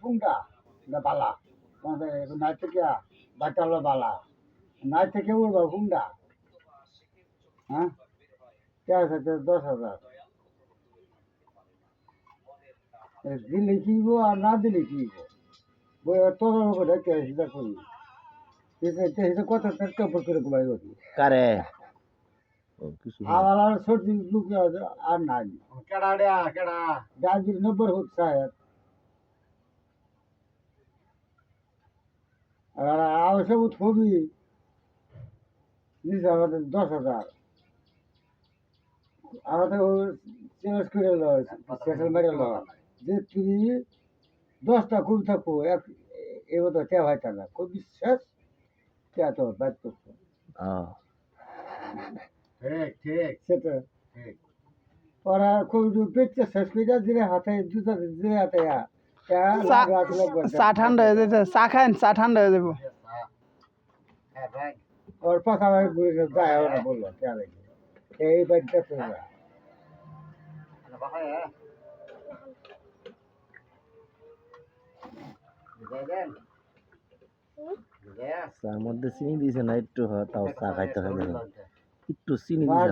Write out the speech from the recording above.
ফুংটা এটা বালা তোমাদের নাই থেকে বাচ্চালো বালা নাই থেকে উড়বা ফুংটা হ্যাঁ কে আছে 10,000 দিলে কিনবো আর না দিলে কিনবো বই তোর উপরে কে হিসাব করি হিসাব কত কাপড় করে ঘুমাই করি কারে ও কিছু না। আমার আর সর্দি লুক আর নাই কেডা ডা কেডা গাজীর 90 হোক সাহেব আর আবশ্যক ছবি নিচে আমাদের 10,000 আমাদের চেঞ্জ করে সেটেল মেরে যে তুমি 10টা খুব থাকো এবার তো কে হয় না খুব বিশ্বাস কে তো বাধ্য ঠিক ঠিক সেটা ঠিক ওরা খুব পেটটা শেষ করে দিলে হাতে জুতা দিলে হাতে চা ঠান্ডা হয়ে যেতে চা খান চা ঠান্ডা হয়ে যাবো ওর পাশা ঘুরে যায় ওরা বললো কে লাগে এই বাড়িটা তো চার মধ্যে চিনি দিয়েছে না একটু তাও চা খাইতে হয় একটু চিনি দিয়েছে